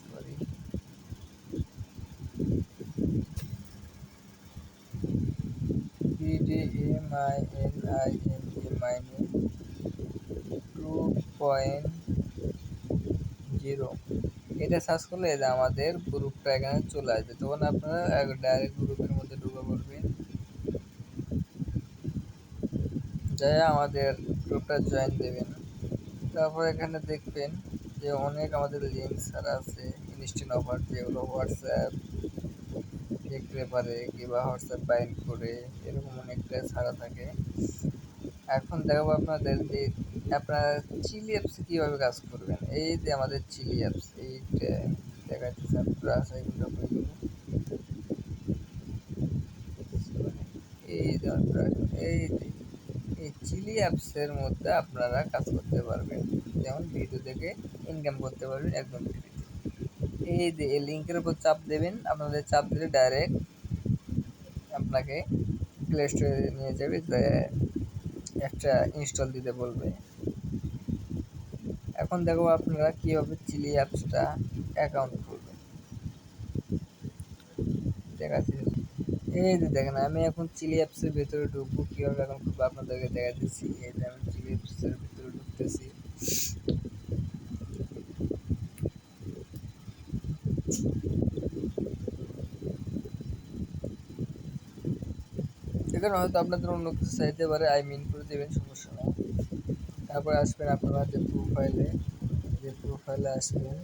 Sorry BDMINING মাইনে 2.0 এটা search করলে যে আমাদের গ্রুপটা এখানে চলে আসবে। তখন আপনারা ডাইরেক্ট গ্রুপের মধ্যে ঢুকে পড়বেন, যাই আমাদের গ্রুপটা জয়েন দেবেন। তারপর এখানে দেখবেন যে অনেক আমাদের লিঙ্ক ছাড়া আছে, ইনস্ট্যান্ট অফার, যেগুলো হোয়াটসঅ্যাপ দেখতে পারে কিংবা হোয়াটসঅ্যাপ বাইন্ড করে এরকম অনেকটা ছাড়া থাকে। এখন দেখাবো আপনাদের যে আপনারা চিলি অ্যাপসে কীভাবে কাজ করবেন। এই যে আমাদের চিলি অ্যাপস, এইটা দেখাচ্ছি আপনারা এই যে এই চিলি অ্যাপসের মধ্যে আপনারা কাজ করতে পারবেন, যেমন ভিডিও দেখে ইনকাম করতে পারবেন একদম ফ্রিতে। এই যে এই লিঙ্কের উপর চাপ দেবেন, আপনাদের চাপ দিলে ডাইরেক্ট আপনাকে প্লে স্টোরে নিয়ে যাবে, একটা ইনস্টল দিতে বলবে। এখন দেখো আপনারা কীভাবে চিলি অ্যাপসটা অ্যাকাউন্ট করবেন দেখাচ্ছি। এই যে দেখেন আমি এখন চিলি অ্যাপসের ভিতরে ঢুকবো, কীভাবে অ্যাকাউন্ট করবো আপনাদেরকে দেখা দিচ্ছি। এই যে আমি চিলি অ্যাপসের ভিতরে ঢুকতেছি। এখানে হয়তো আপনাদের অন্য কিছু চাইতে পারে, আই মিন করে দেবেন, সমস্যা নেই। তারপরে আসবেন আপনারা যে প্রোফাইলে আসবেন।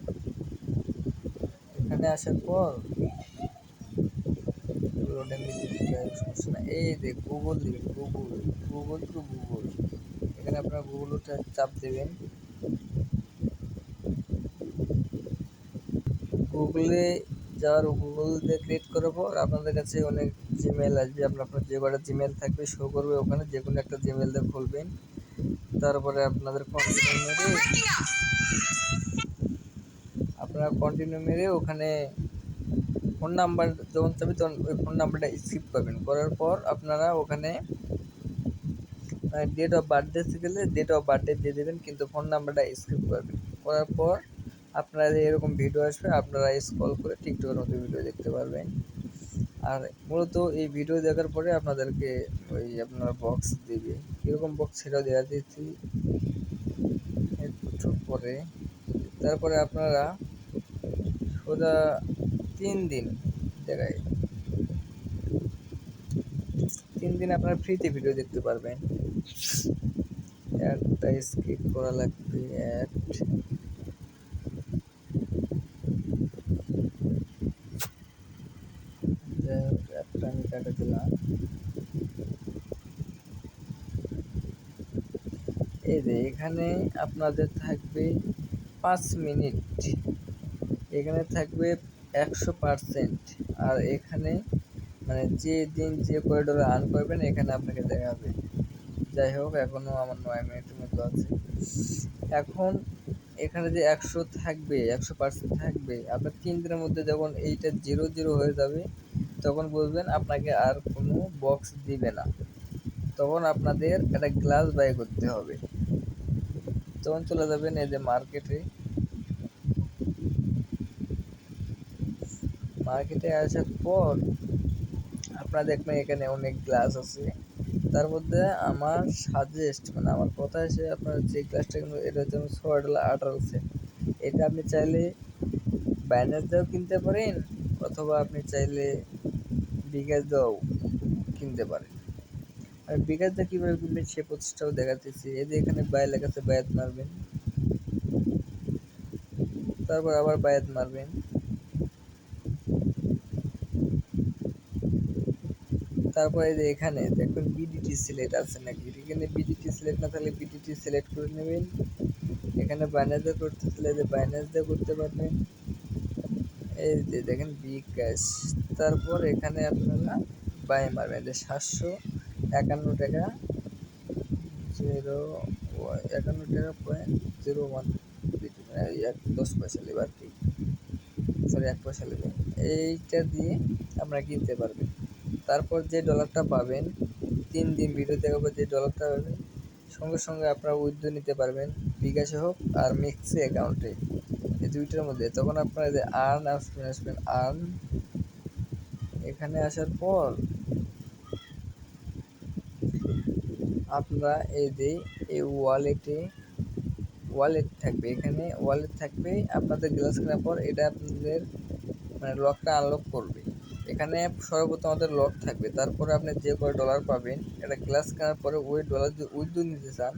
এখানে আসার পর সমস্যা না, এই যে গুগল দিবেন, গুগল। এখানে আপনারা গুগলটা চাপ দেবেন। গুগলে গুগল দিয়ে ক্রিয়েট করার পর আপনাদের কাছে অনেক জিমেল আসবে, আপনার যে কটা জিমেল থাকবে শো করবে ওখানে, যে কোনো একটা জিমেল দিয়ে খুলবেন। তারপরে আপনাদের কন্টিনিউ মেরে ওখানে ফোন নাম্বার যখন চাবে তখন ওই ফোন নাম্বারটা স্কিপ করবেন। করার পর আপনারা ওখানে ডেট অফ বার্থডে গেলে ডেট অফ বার্থডে দিয়ে দেবেন, কিন্তু ফোন নাম্বারটা স্কিপ করবেন। করার পর আপনারা এরকম ভিডিও আসবে, আপনারা স্ক্রল করে টিকটকের মতো ভিডিও দেখতে পারবেন। আর মূলত এই ভিডিও দেখার পরে আপনাদেরকে ওই আপনার বক্স দেবে, এরকম বক্স সেটাও দেওয়া দিচ্ছি একটু পরে। তারপরে আপনারা সোজা 3 দিন দেখায়, 3 দিন আপনারা ফ্রিতে ভিডিও দেখতে পারবেন। একটা স্কিপ করা লাগবে, একটা আমি কাটে দিলাম। এই যে এখানে আপনাদের থাকবে 5 মিনিট, এখানে থাকবে 100%। আর এখানে মানে যে দিন যে করিডোরে আর্ন করবেন এখানে আপনাকে দেখাবে। যাই হোক, এখনও আমার 9 মিনিটের মতো আছে। এখন এখানে যে 100% থাকবে, আপনার 3 দিনের মধ্যে যখন এইটা 0 হয়ে যাবে তখন বলবেন আপনাকে আর কোনো বক্স দিবে না। তখন আপনাদের একটা গ্লাস বাই করতে হবে। তখন চলে যাবেন এই যে মার্কেটে আসার পর আপনারা দেখবেন এখানে অনেক গ্লাস আছে। তার মধ্যে আমার মানে আমার কথা আছে, আপনার যে গ্লাসটা এটা হচ্ছে $6.18। এটা আপনি চাইলে বাইন্যান্স দিয়েও কিনতে পারেন, অথবা আপনি চাইলে বিকাশ দিয়েও কিনতে পারেন। আর বিকাশ দিয়ে কীভাবে কিনবেন সে প্রচেষ্টাও দেখাতেছি। এই যে এখানে বাই লেখা আছে, বায়াত মারবেন, তারপর আবার বায়াত মারবেন। তারপরে যে এখানে দেখবেন বিডিটি সিলেক্ট আছে নাকি, এখানে বিডিটি সিলেক্ট না থাকলে বিডিটি সিলেক্ট করে নেবেন। এখানে বাইন্যান্স দিয়ে করতে চাইলে যে বাইন্যান্স দিয়ে করতে পারবেন। এই যে দেখেন বিকাশ, তারপর এখানে আপনারা বাই মারবেন যে 751 টাকা 51 টাকা 10 পয়সা নেবে আর কি, সরি 1 পয়সা নেবে। এইটা দিয়ে আপনারা কিনতে পারবেন। তারপর যে ডলারটা পাবেন, 3 দিন ভিডিও দেখার পর যে ডলারটা পাবেন সঙ্গে সঙ্গে আপনারা উইথড্র নিতে পারবেন। বিকাশে হোক আর মিক্সি অ্যাকাউন্টে, এই দুইটার মধ্যে। তখন আপনারা যে আর্ন আসবেন আর্ন, এখানে আসার পর আপনারা এই যে এই ওয়ালেট থাকবে, এখানে ওয়ালেট থাকবে। আপনাদের গ্লাস কেনার পর এটা আপনাদের মানে লকটা আনলক করবে। এখানে সর্বপ্রথম আমাদের লক থাকবে, তারপরে আপনি যে কয় ডলার পাবেন এটা গ্লাস কেনার পরে ওই ডলার যদি উইথড্র নিতে চান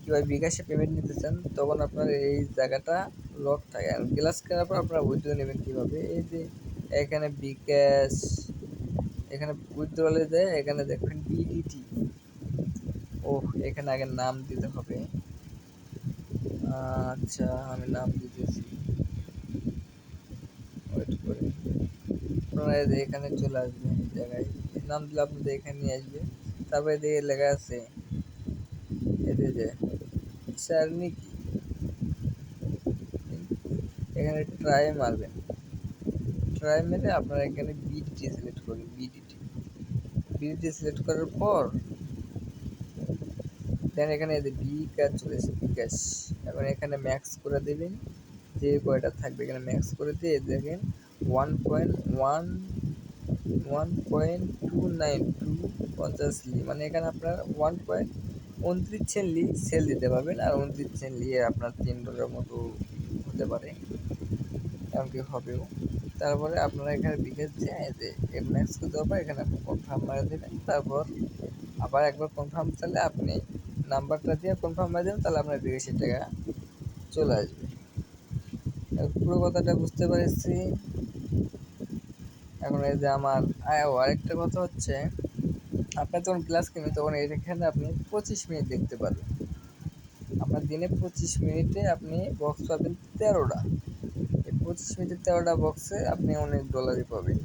কিংবা বিকাশে পেমেন্ট নিতে চান, তখন আপনার এই জায়গাটা লক থাকে। আর গ্লাস কেনার পর আপনারা উইথড্র নেবেন কীভাবে, এই যে এখানে বিকাশ, এখানে উইথড্রলে যায়, এখানে দেখবেন বিডিটি। এখানে আগে নাম দিতে হবে। আচ্ছা, আমি নাম দিতেছি, ওয়েট করে। আপনারা এখানে চলে আসবে, জায়গায় নাম দিলে আপনাদের এখানে নিয়ে আসবে। তারপরে এদিকে লেখা আছে এদের যে চার্নিকি, এখানে ট্রাই মারবেন। ট্রাই মেরে আপনারা এখানে বিডিটি সিলেক্ট করবেন। বিডিটি সিলেক্ট করার পর দেন এখানে বিকাশ চলে এসে বিকাশ, এখন এখানে ম্যাক্স করে দেবেন যে কয়টা থাকবে, এখানে ম্যাক্স করে দিয়ে দেখেন 1.292 মানে এখানে আপনার 1.29 সেল দিতে পারবেন। আর 29 নিয়ে আপনার $3 মতো হতে পারে, এমনকি হবেও। তারপরে আপনারা এখানে বিকাশ দিয়ে ম্যাক্স করতে পারবেন, এখানে কনফার্ম মারা দেবেন। তারপর আবার একবার কনফার্ম চাইলে আপনি নাম্বারটা দিয়ে কনফার্ম মারা দেবেন, তাহলে আপনার বিকাশের টাকা চলে আসবে। পুরো কথাটা বুঝতে পেরেছি। এখন এই যে আমার আরেকটা কথা হচ্ছে, আপনি যখন ক্লাস কিনবেন তখন এখানে আপনি 25 মিনিট দেখতে পারবেন। আপনার দিনে 25 মিনিটে আপনি বক্স পাবেন 13টা। এই 25 মিনিটে 13টা বক্সে আপনি অনেক ডলারই পাবেন।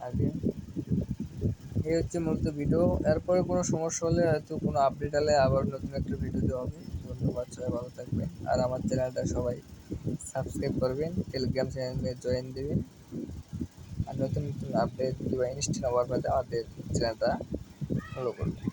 আগে এই হচ্ছে মূলত ভিডিও। এরপরে কোনো সমস্যা হলে হয়তো কোনো আপডেট হলে আবার নতুন একটা ভিডিও দেওয়া হবে। ধন্যবাদ, সবাই ভালো থাকবেন। আর আমার চ্যানেলটা সবাই সাবস্ক্রাইব করবেন, টেলিগ্রাম চ্যানেলে জয়েন দেবেন। আর নতুন নতুন আপডেট কিংবা ইনস্ট্যান্ট হওয়ার পরে আমাদের চ্যানেলটা ফলো করবেন।